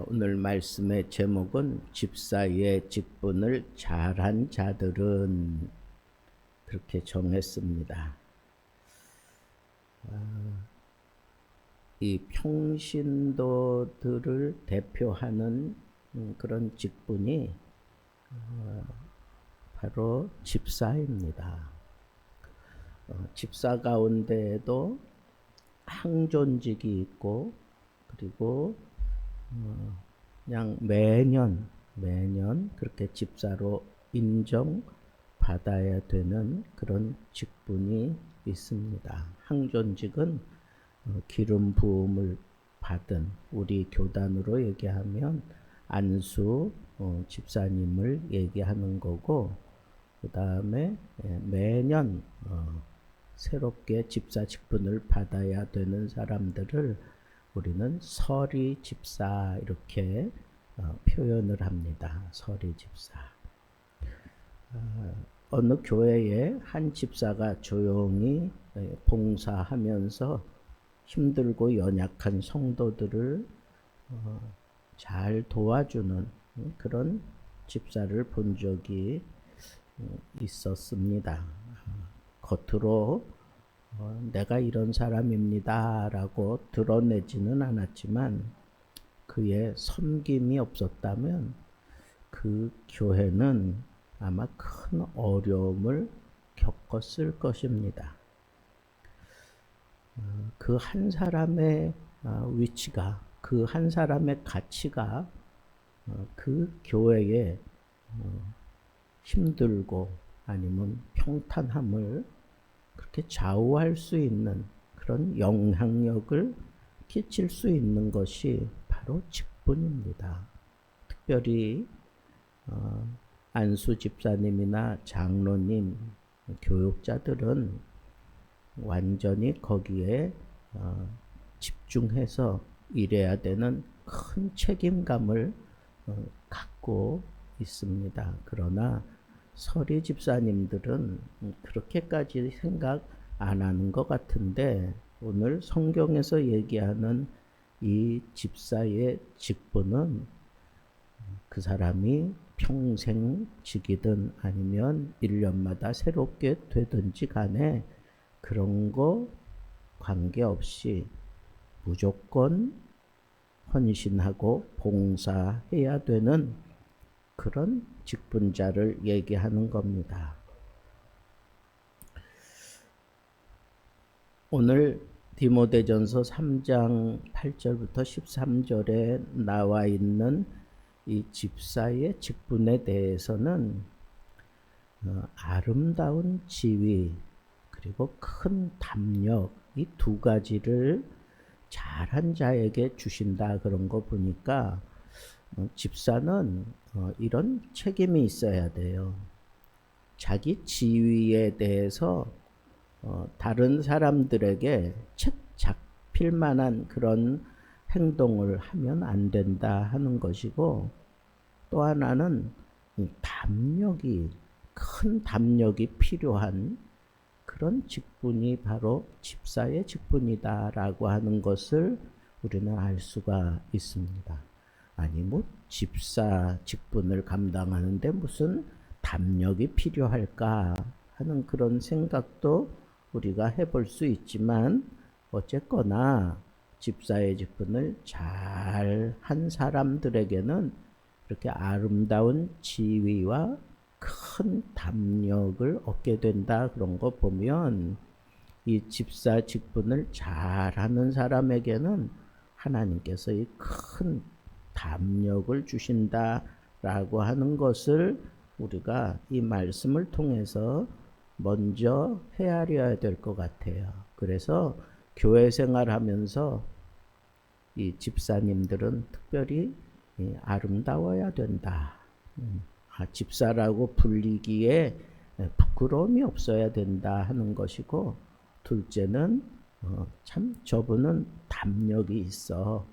오늘 말씀의 제목은 집사의 직분을 잘한 자들은, 그렇게 정했습니다. 이 평신도들을 대표하는 그런 직분이 바로 집사입니다. 집사 가운데에도 항존직이 있고, 그리고 그냥 매년 그렇게 집사로 인정받아야 되는 그런 직분이 있습니다. 항존직은 기름 부음을 받은, 우리 교단으로 얘기하면 안수 집사님을 얘기하는 거고, 그 다음에 매년 새롭게 집사 직분을 받아야 되는 사람들을 우리는 서리 집사 이렇게 표현을 합니다. 서리 집사. 어느 교회에 한 집사가 조용히 봉사하면서 힘들고 연약한 성도들을 잘 도와주는 그런 집사를 본 적이 있었습니다. 겉으로 내가 이런 사람입니다 라고 드러내지는 않았지만, 그의 섬김이 없었다면 그 교회는 아마 큰 어려움을 겪었을 것입니다. 그 한 사람의 위치가, 그 한 사람의 가치가 그 교회에 힘들고 아니면 평탄함을 그렇게 좌우할 수 있는 그런 영향력을 끼칠 수 있는 것이 바로 직분입니다. 특별히 안수 집사님이나 장로님, 교육자들은 완전히 거기에 집중해서 일해야 되는 큰 책임감을 갖고 있습니다. 그러나 서리 집사님들은 그렇게까지 생각 안 하는 것 같은데, 오늘 성경에서 얘기하는 이 집사의 직분은 그 사람이 평생직이든 아니면 1년마다 새롭게 되든지 간에 그런 거 관계없이 무조건 헌신하고 봉사해야 되는 그런 직분자를 얘기하는 겁니다. 오늘 디모데전서 3장 8절부터 13절에 나와 있는 이 집사의 직분에 대해서는 아름다운 지위 그리고 큰 담력, 이 두 가지를 잘한 자에게 주신다 그런 거 보니까 집사는 이런 책임이 있어야 돼요. 자기 지위에 대해서 다른 사람들에게 책 잡힐 만한 그런 행동을 하면 안 된다 하는 것이고, 또 하나는 담력이, 큰 담력이 필요한 그런 직분이 바로 집사의 직분이다라고 하는 것을 우리는 알 수가 있습니다. 아니 뭐 집사 직분을 감당하는데 무슨 담력이 필요할까 하는 그런 생각도 우리가 해볼 수 있지만, 어쨌거나 집사의 직분을 잘 한 사람들에게는 이렇게 아름다운 지위와 큰 담력을 얻게 된다 그런 거 보면, 이 집사 직분을 잘하는 사람에게는 하나님께서 이 큰 담력을 주신다라고 하는 것을 우리가 이 말씀을 통해서 먼저 헤아려야 될 것 같아요. 그래서 교회 생활하면서 이 집사님들은 특별히 아름다워야 된다. 집사라고 불리기에 부끄러움이 없어야 된다 하는 것이고, 둘째는 참 저분은 담력이 있어.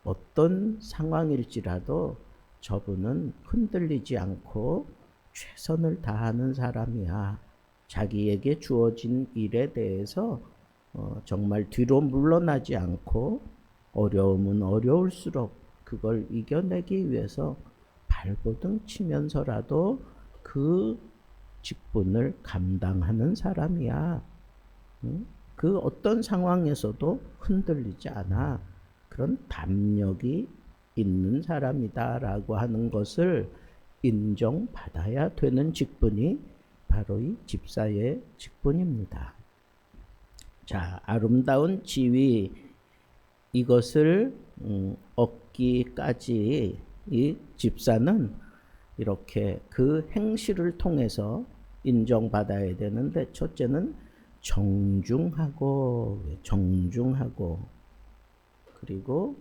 어떤 상황일지라도 저분은 흔들리지 않고 최선을 다하는 사람이야. 자기에게 주어진 일에 대해서 정말 뒤로 물러나지 않고 어려움은 어려울수록 그걸 이겨내기 위해서 발버둥 치면서라도 그 직분을 감당하는 사람이야. 응? 그 어떤 상황에서도 흔들리지 않아. 그런 담력이 있는 사람이다라고 하는 것을 인정받아야 되는 직분이 바로 이 집사의 직분입니다. 자, 아름다운 지위 이것을 얻기까지 이 집사는 이렇게 그 행실을 통해서 인정받아야 되는데, 첫째는 정중하고 그리고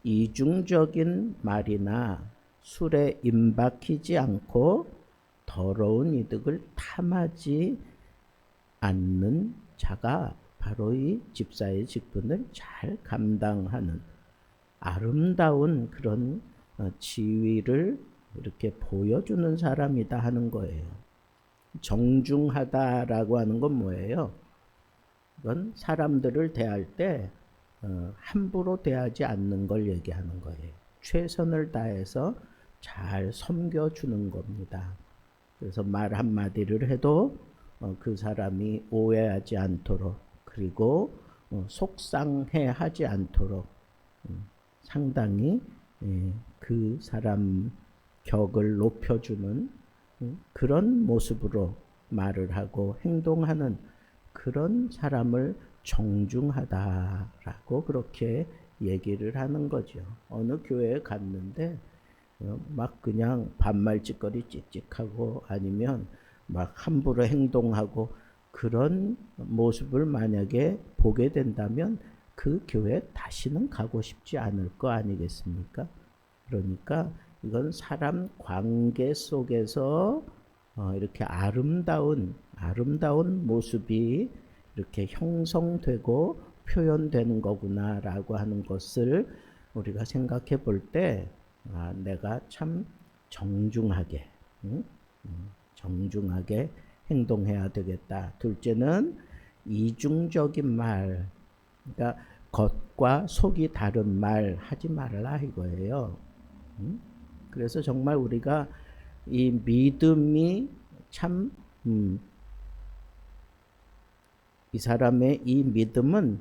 이중적인 말이나 술에 임박히지 않고 더러운 이득을 탐하지 않는 자가 바로 이 집사의 직분을 잘 감당하는 아름다운 그런 지위를 이렇게 보여주는 사람이다 하는 거예요. 정중하다라고 하는 건 뭐예요? 이건 사람들을 대할 때 함부로 대하지 않는 걸 얘기하는 거예요. 최선을 다해서 잘 섬겨주는 겁니다. 그래서 말 한마디를 해도 그 사람이 오해하지 않도록, 그리고 속상해하지 않도록 상당히 그 사람 격을 높여주는 그런 모습으로 말을 하고 행동하는 그런 사람을 정중하다라고 그렇게 얘기를 하는 거죠. 어느 교회에 갔는데 막 그냥 반말짓거리 찍찍하고 아니면 막 함부로 행동하고 그런 모습을 만약에 보게 된다면 그 교회 다시는 가고 싶지 않을 거 아니겠습니까? 그러니까 이건 사람 관계 속에서 이렇게 아름다운 모습이 이렇게 형성되고 표현되는 거구나라고 하는 것을 우리가 생각해 볼 때 내가 참 정중하게 정중하게 행동해야 되겠다. 둘째는 이중적인 말, 그러니까 겉과 속이 다른 말 하지 말라 이거예요. 그래서 정말 우리가 이 믿음이 참 이 사람의 이 믿음은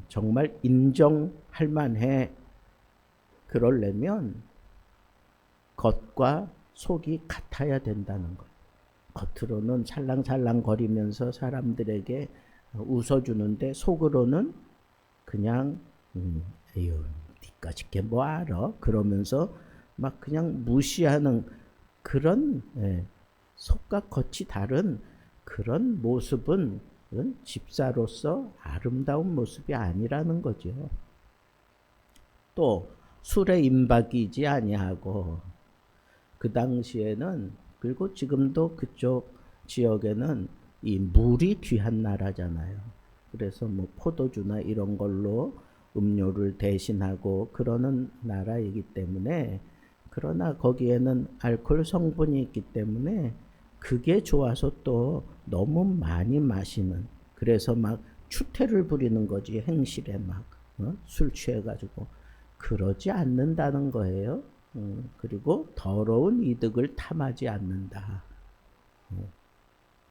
정말 인정할 만해. 그러려면 겉과 속이 같아야 된다는 것. 겉으로는 살랑살랑 거리면서 사람들에게 웃어주는데 속으로는 그냥 에휴 니까짓게 뭐 알아? 그러면서 막 그냥 무시하는 그런 속과 겉이 다른 그런 모습은 집사로서 아름다운 모습이 아니라는 거죠. 또 술에 임박이지 아니하고, 그 당시에는, 그리고 지금도 그쪽 지역에는 이 물이 귀한 나라잖아요. 그래서 뭐 포도주나 이런 걸로 음료를 대신하고 그러는 나라이기 때문에, 그러나 거기에는 알코올 성분이 있기 때문에 그게 좋아서 또 너무 많이 마시는, 그래서 막 추태를 부리는 거지. 행실에 막 술 취해가지고 그러지 않는다는 거예요. 그리고 더러운 이득을 탐하지 않는다.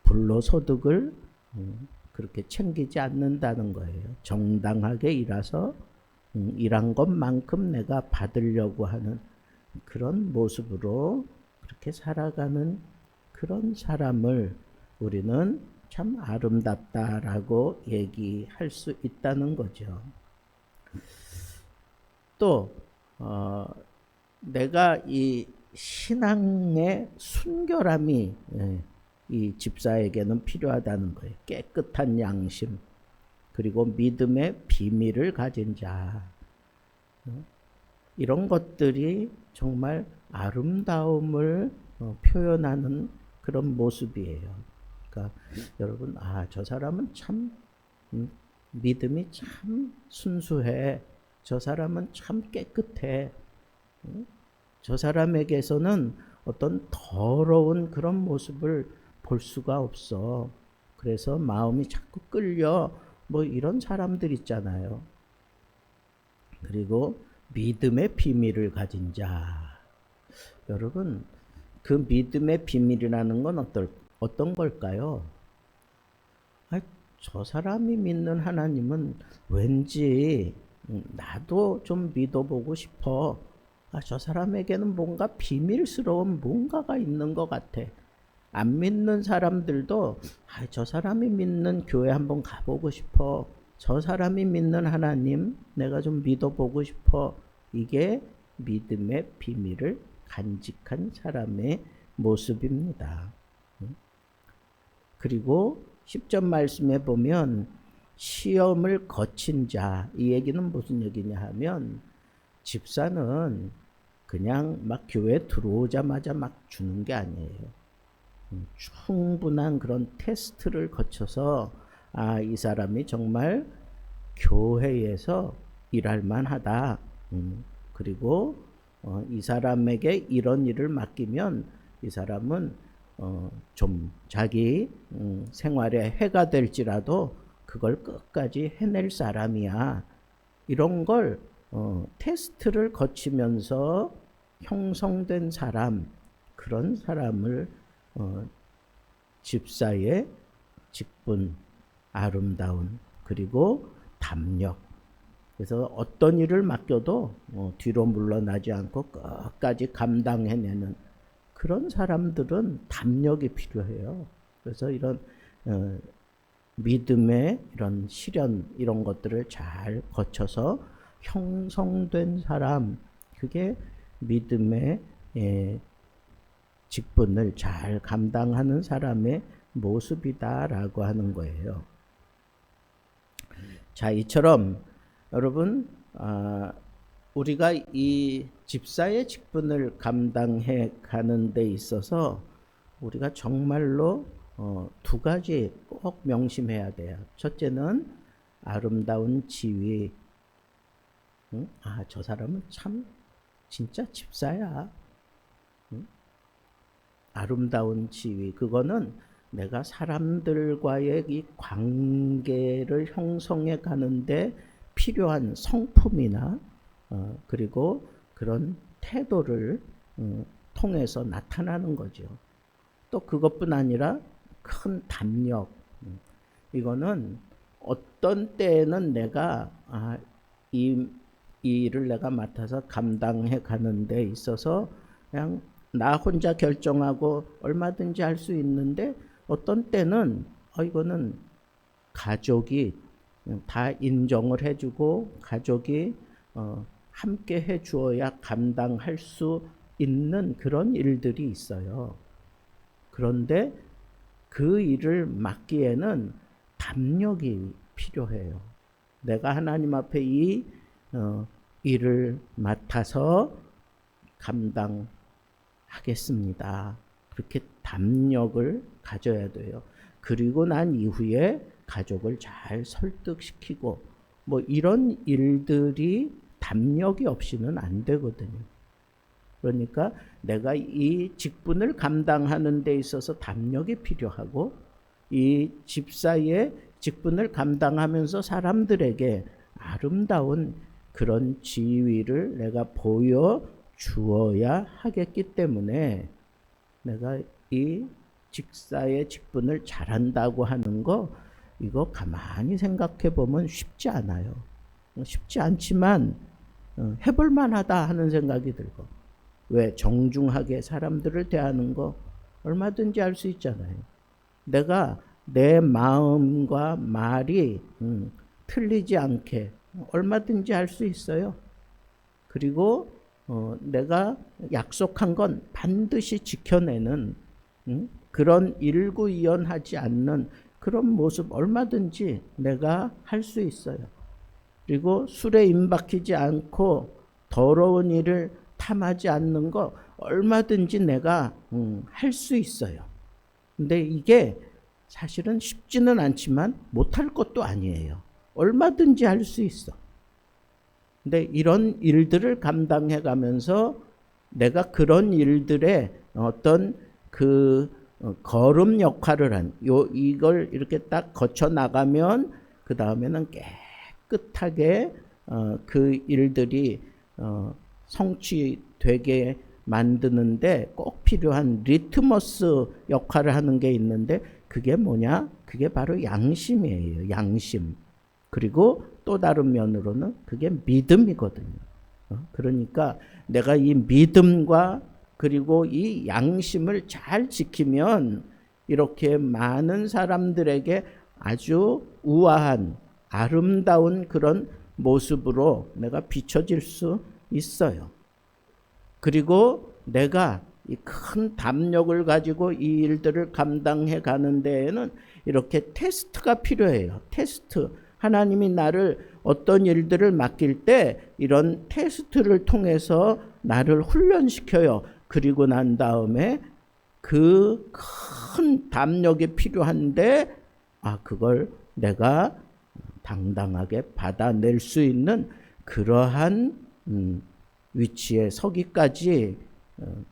불로소득을 그렇게 챙기지 않는다는 거예요. 정당하게 일해서 일한 것만큼 내가 받으려고 하는 그런 모습으로 그렇게 살아가는 그런 사람을 우리는 참 아름답다라고 얘기할 수 있다는 거죠. 또 내가 이 신앙의 순결함이 이 집사에게는 필요하다는 거예요. 깨끗한 양심, 그리고 믿음의 비밀을 가진 자, 이런 것들이 정말 아름다움을 표현하는 그런 모습이에요. 그러니까 여러분, 저 사람은 참 믿음이 참 순수해. 저 사람은 참 깨끗해. 저 사람에게서는 어떤 더러운 그런 모습을 볼 수가 없어. 그래서 마음이 자꾸 끌려. 뭐 이런 사람들 있잖아요. 그리고 믿음의 비밀을 가진 자. 여러분, 그 믿음의 비밀이라는 건 어떤 걸까요? 저 사람이 믿는 하나님은 왠지 나도 좀 믿어보고 싶어. 저 사람에게는 뭔가 비밀스러운 뭔가가 있는 것 같아. 안 믿는 사람들도 저 사람이 믿는 교회 한번 가보고 싶어. 저 사람이 믿는 하나님 내가 좀 믿어보고 싶어. 이게 믿음의 비밀을 간직한 사람의 모습입니다. 그리고 10절 말씀에 보면 시험을 거친 자, 이 얘기는 무슨 얘기냐 하면 집사는 그냥 막 교회 들어오자마자 막 주는 게 아니에요. 충분한 그런 테스트를 거쳐서 이 사람이 정말 교회에서 일할 만하다. 그리고 이 사람에게 이런 일을 맡기면 이 사람은 좀 자기 생활에 해가 될지라도 그걸 끝까지 해낼 사람이야. 이런 걸 테스트를 거치면서 형성된 사람, 그런 사람을 집사의 직분, 아름다운, 그리고 담력. 그래서 어떤 일을 맡겨도 뒤로 물러나지 않고 끝까지 감당해내는 그런 사람들은 담력이 필요해요. 그래서 이런 믿음의 이런 시련 이런 것들을 잘 거쳐서 형성된 사람, 그게 믿음의 직분을 잘 감당하는 사람의 모습이다라고 하는 거예요. 자, 이처럼 여러분, 우리가 이 집사의 직분을 감당해 가는 데 있어서 우리가 정말로 두 가지 꼭 명심해야 돼요. 첫째는 아름다운 지위. 저 사람은 참 진짜 집사야. 아름다운 지위. 그거는 내가 사람들과의 이 관계를 형성해 가는데 필요한 성품이나 그리고 그런 태도를 통해서 나타나는 거죠. 또 그것뿐 아니라 큰 담력. 이거는 어떤 때에는 내가 이 일을 내가 맡아서 감당해 가는 데 있어서 그냥 나 혼자 결정하고 얼마든지 할 수 있는데 어떤 때는 이거는 가족이 다 인정을 해주고 가족이 함께 해주어야 감당할 수 있는 그런 일들이 있어요. 그런데 그 일을 맡기에는 담력이 필요해요. 내가 하나님 앞에 이 일을 맡아서 감당하겠습니다. 그렇게 담력을 가져야 돼요. 그리고 난 이후에 가족을 잘 설득시키고 뭐 이런 일들이 담력이 없이는 안 되거든요. 그러니까 내가 이 직분을 감당하는 데 있어서 담력이 필요하고 이 집사의 직분을 감당하면서 사람들에게 아름다운 그런 지위를 내가 보여주어야 하겠기 때문에 내가 이 집사의 직분을 잘한다고 하는 거 이거 가만히 생각해 보면 쉽지 않아요. 쉽지 않지만 해볼 만하다 하는 생각이 들고 왜 정중하게 사람들을 대하는 거 얼마든지 할 수 있잖아요. 내가 내 마음과 말이 틀리지 않게 얼마든지 할 수 있어요. 그리고 내가 약속한 건 반드시 지켜내는 그런 일구이연하지 않는 그런 모습 얼마든지 내가 할 수 있어요. 그리고 술에 임박히지 않고 더러운 일을 탐하지 않는 거 얼마든지 내가 할 수 있어요. 근데 이게 사실은 쉽지는 않지만 못할 것도 아니에요. 얼마든지 할 수 있어. 근데 이런 일들을 감당해 가면서 내가 그런 일들의 어떤 그 걸음 역할을 이걸 이렇게 딱 거쳐 나가면 그 다음에는 깨끗하게 그 일들이 성취되게 만드는데 꼭 필요한 리트머스 역할을 하는 게 있는데 그게 뭐냐? 그게 바로 양심이에요. 양심. 그리고 또 다른 면으로는 그게 믿음이거든요. 그러니까 내가 이 믿음과 그리고 이 양심을 잘 지키면 이렇게 많은 사람들에게 아주 우아한 아름다운 그런 모습으로 내가 비춰질 수 있어요. 그리고 내가 이 큰 담력을 가지고 이 일들을 감당해 가는 데에는 이렇게 테스트가 필요해요. 테스트. 하나님이 나를 어떤 일들을 맡길 때 이런 테스트를 통해서 나를 훈련시켜요. 그리고 난 다음에 그 큰 담력이 필요한데 그걸 내가 당당하게 받아낼 수 있는 그러한 위치에 서기까지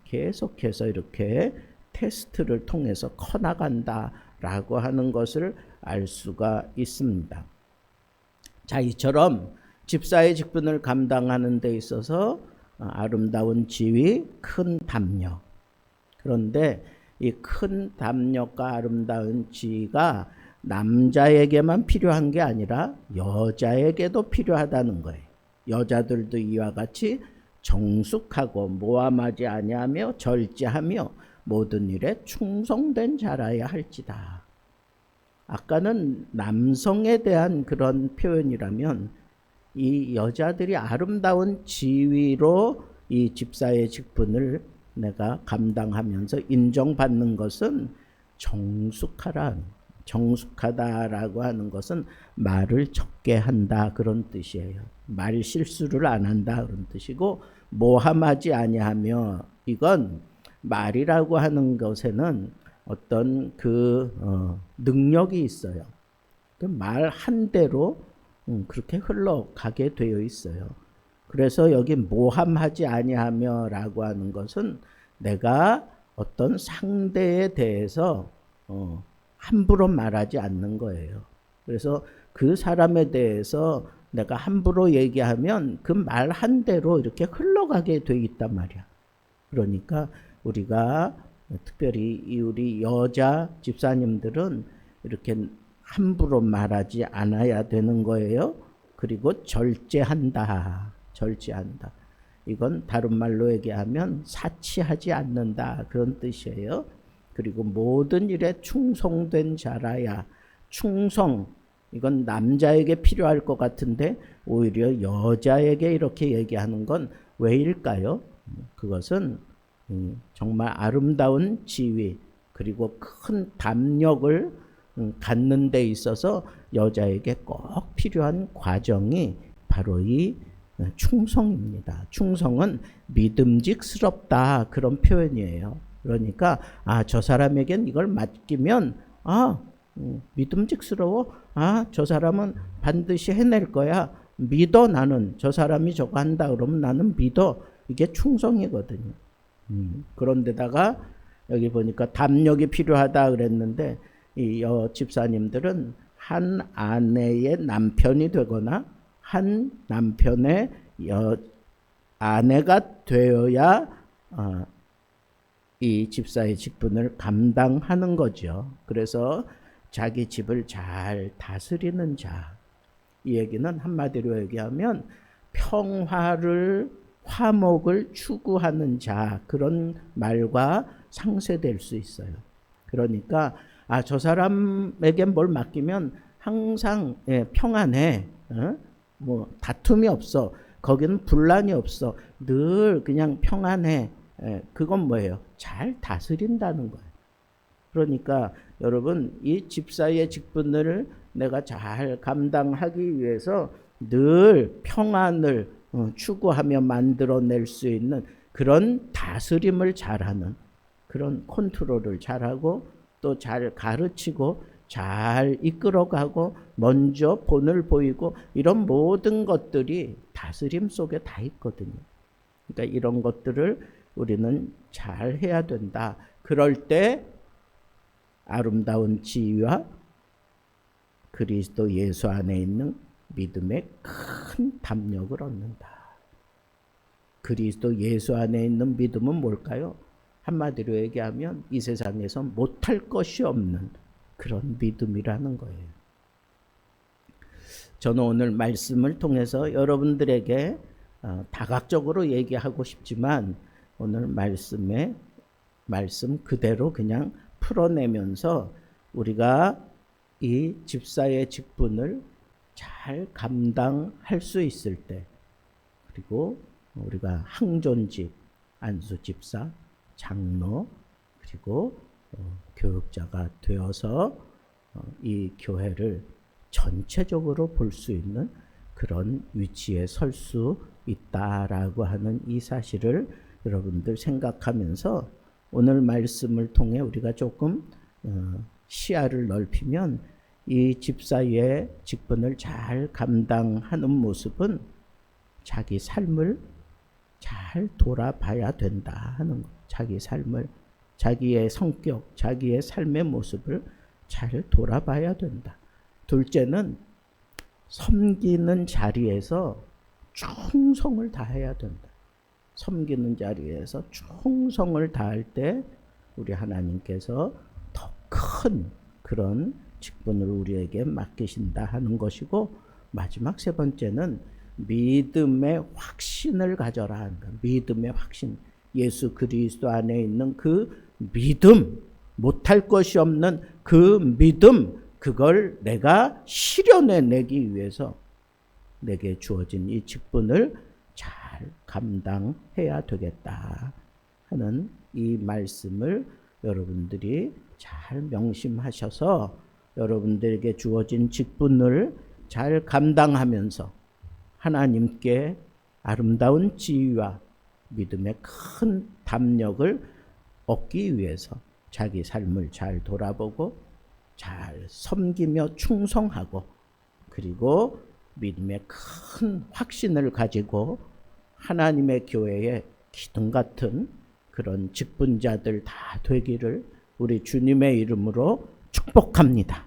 계속해서 이렇게 테스트를 통해서 커나간다라고 하는 것을 알 수가 있습니다. 자, 이처럼 집사의 직분을 감당하는 데 있어서 아름다운 지위, 큰 담력. 그런데 이 큰 담력과 아름다운 지위가 남자에게만 필요한 게 아니라 여자에게도 필요하다는 거예요. 여자들도 이와 같이 정숙하고 모함하지 아니하며 절제하며 모든 일에 충성된 자라야 할지다. 아까는 남성에 대한 그런 표현이라면 이 여자들이 아름다운 지위로 이 집사의 직분을 내가 감당하면서 인정받는 것은 정숙하다라고 하는 것은 말을 적게 한다 그런 뜻이에요. 말 실수를 안 한다 그런 뜻이고 모함하지 아니하며 이건 말이라고 하는 것에는 어떤 능력이 있어요. 말 한 대로 그렇게 흘러가게 되어 있어요. 그래서 여기 모함하지 아니하며 라고 하는 것은 내가 어떤 상대에 대해서 함부로 말하지 않는 거예요. 그래서 그 사람에 대해서 내가 함부로 얘기하면 그 말 한 대로 이렇게 흘러가게 돼 있단 말이야. 그러니까 우리가 특별히 우리 여자 집사님들은 이렇게 함부로 말하지 않아야 되는 거예요. 그리고 절제한다. 이건 다른 말로 얘기하면 사치하지 않는다 그런 뜻이에요. 그리고 모든 일에 충성된 자라야. 충성, 이건 남자에게 필요할 것 같은데 오히려 여자에게 이렇게 얘기하는 건 왜일까요? 그것은 정말 아름다운 지위 그리고 큰 담력을 갖는 데 있어서 여자에게 꼭 필요한 과정이 바로 이 충성입니다. 충성은 믿음직스럽다 그런 표현이에요. 그러니까 저 사람에겐 이걸 맡기면 믿음직스러워. 저 사람은 반드시 해낼 거야. 믿어. 나는 저 사람이 저거 한다 그러면 나는 믿어. 이게 충성이거든요. 그런데다가 여기 보니까 담력이 필요하다 그랬는데 이 집사님들은 한 아내의 남편이 되거나 한 남편의 아내가 되어야 이 집사의 직분을 감당하는 거죠. 그래서 자기 집을 잘 다스리는 자. 이 얘기는 한마디로 얘기하면 화목을 추구하는 자, 그런 말과 상쇄될 수 있어요. 그러니까 저 사람에게 뭘 맡기면 항상 평안해. 다툼이 없어. 거기는 분란이 없어. 늘 그냥 평안해. 그건 뭐예요? 잘 다스린다는 거예요. 그러니까 여러분 이 집사의 직분을 내가 잘 감당하기 위해서 늘 평안을 추구하며 만들어낼 수 있는 그런 다스림을 잘하는 그런 컨트롤을 잘하고 또 잘 가르치고 잘 이끌어가고 먼저 본을 보이고 이런 모든 것들이 다스림 속에 다 있거든요. 그러니까 이런 것들을 우리는 잘 해야 된다. 그럴 때 아름다운 지위와 그리스도 예수 안에 있는 믿음의 큰 담력을 얻는다. 그리스도 예수 안에 있는 믿음은 뭘까요? 한마디로 얘기하면 이 세상에서 못할 것이 없는 그런 믿음이라는 거예요. 저는 오늘 말씀을 통해서 여러분들에게 다각적으로 얘기하고 싶지만 오늘 말씀 그대로 그냥 풀어내면서 우리가 이 집사의 직분을 잘 감당할 수 있을 때, 그리고 우리가 항존집, 안수집사, 장로, 그리고 교육자가 되어서 이 교회를 전체적으로 볼 수 있는 그런 위치에 설 수 있다라고 하는 이 사실을 여러분들 생각하면서 오늘 말씀을 통해 우리가 조금 시야를 넓히면 이 집사의 직분을 잘 감당하는 모습은 자기 삶을 잘 돌아봐야 된다 하는 것. 자기 삶을, 자기의 성격, 자기의 삶의 모습을 잘 돌아봐야 된다. 둘째는 섬기는 자리에서 충성을 다해야 된다. 섬기는 자리에서 충성을 다할 때 우리 하나님께서 더 큰 그런 직분을 우리에게 맡기신다 하는 것이고, 마지막 세 번째는 믿음의 확신을 가져라 하는 것. 믿음의 확신. 예수 그리스도 안에 있는 그 믿음, 못할 것이 없는 그 믿음, 그걸 내가 실현해내기 위해서 내게 주어진 이 직분을 잘 감당해야 되겠다 하는 이 말씀을 여러분들이 잘 명심하셔서 여러분들에게 주어진 직분을 잘 감당하면서 하나님께 아름다운 지위와 믿음의 큰 담력을 얻기 위해서 자기 삶을 잘 돌아보고 잘 섬기며 충성하고, 그리고 믿음의 큰 확신을 가지고 하나님의 교회에 기둥 같은 그런 직분자들 다 되기를 우리 주님의 이름으로 축복합니다.